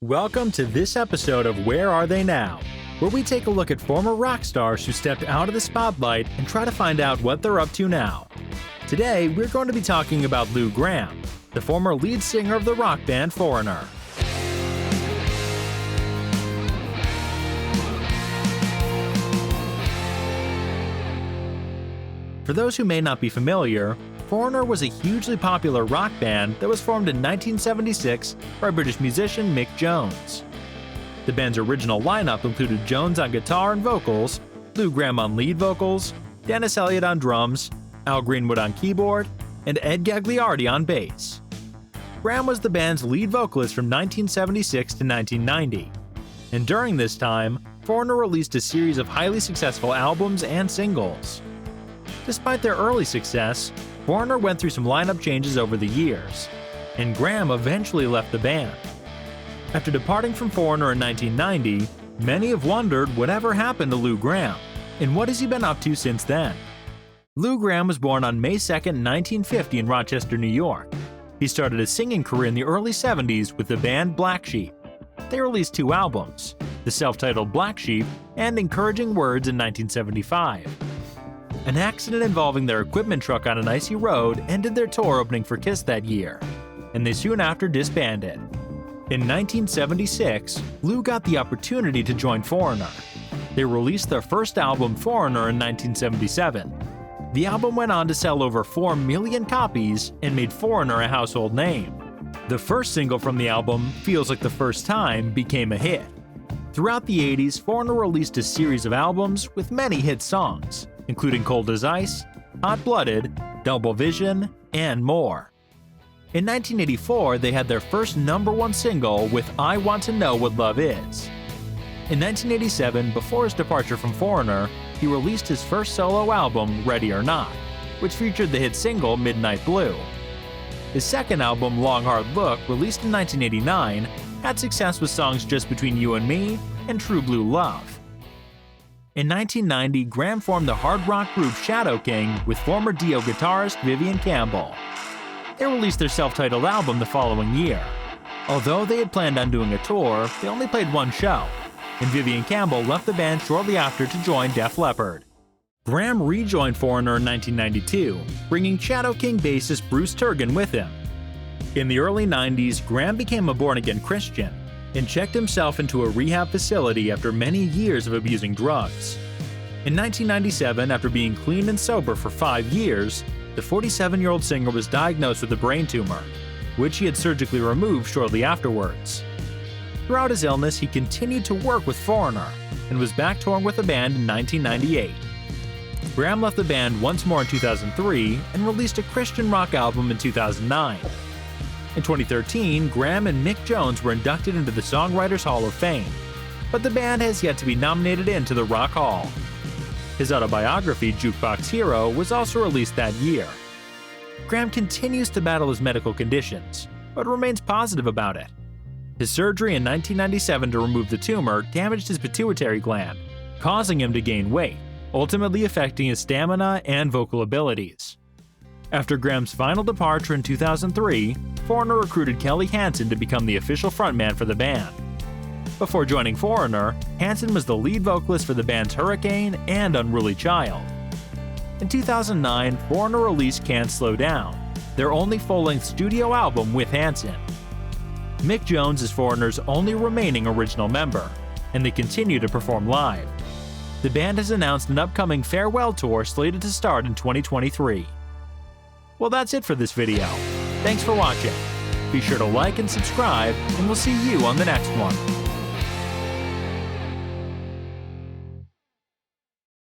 Welcome to this episode of Where Are They Now?, where we take a look at former rock stars who stepped out of the spotlight and try to find out what they're up to now. Today, we're going to be talking about Lou Gramm, the former lead singer of the rock band Foreigner. For those who may not be familiar, Foreigner was a hugely popular rock band that was formed in 1976 by British musician Mick Jones. The band's original lineup included Jones on guitar and vocals, Lou Gramm on lead vocals, Dennis Elliott on drums, Al Greenwood on keyboard, and Ed Gagliardi on bass. Gramm was the band's lead vocalist from 1976 to 1990, and during this time, Foreigner released a series of highly successful albums and singles. Despite their early success, Foreigner went through some lineup changes over the years, and Gramm eventually left the band. After departing from Foreigner in 1990, many have wondered whatever happened to Lou Gramm, and what has he been up to since then. Lou Gramm was born on May 2, 1950 in Rochester, New York. He started his singing career in the early 70s with the band Black Sheep. They released 2 albums, the self-titled Black Sheep and Encouraging Words in 1975. An accident involving their equipment truck on an icy road ended their tour opening for Kiss that year, and they soon after disbanded. In 1976, Lou got the opportunity to join Foreigner. They released their first album, Foreigner, in 1977. The album went on to sell over 4 million copies and made Foreigner a household name. The first single from the album, Feels Like the First Time, became a hit. Throughout the 80s, Foreigner released a series of albums with many hit songs, including Cold as Ice, Hot Blooded, Double Vision, and more. In 1984, they had their first #1 single with I Want to Know What Love Is. In 1987, before his departure from Foreigner, he released his first solo album, Ready or Not, which featured the hit single Midnight Blue. His second album, Long Hard Look, released in 1989, had success with songs Just Between You and Me and True Blue Love. In 1990, Gramm formed the hard rock group Shadow King with former Dio guitarist Vivian Campbell. They released their self-titled album the following year. Although they had planned on doing a tour, they only played one show, and Vivian Campbell left the band shortly after to join Def Leppard. Gramm rejoined Foreigner in 1992, bringing Shadow King bassist Bruce Turgon with him. In the early 90s, Gramm became a born-again Christian and checked himself into a rehab facility after many years of abusing drugs. In 1997, after being clean and sober for 5 years, the 47-year-old singer was diagnosed with a brain tumor, which he had surgically removed shortly afterwards. Throughout his illness, he continued to work with Foreigner and was back touring with the band in 1998. Gramm left the band once more in 2003 and released a Christian rock album in 2009. In 2013, Gramm and Mick Jones were inducted into the Songwriters Hall of Fame, but the band has yet to be nominated into the Rock Hall. His autobiography, Jukebox Hero, was also released that year. Gramm continues to battle his medical conditions, but remains positive about it. His surgery in 1997 to remove the tumor damaged his pituitary gland, causing him to gain weight, ultimately affecting his stamina and vocal abilities. After Gramm's final departure in 2003, Foreigner recruited Kelly Hansen to become the official frontman for the band. Before joining Foreigner, Hansen was the lead vocalist for the band's Hurricane and Unruly Child. In 2009, Foreigner released Can't Slow Down, their only full-length studio album with Hansen. Mick Jones is Foreigner's only remaining original member, and they continue to perform live. The band has announced an upcoming farewell tour slated to start in 2023. Well, that's it for this video. Thanks for watching. Be sure to like and subscribe, and we'll see you on the next one.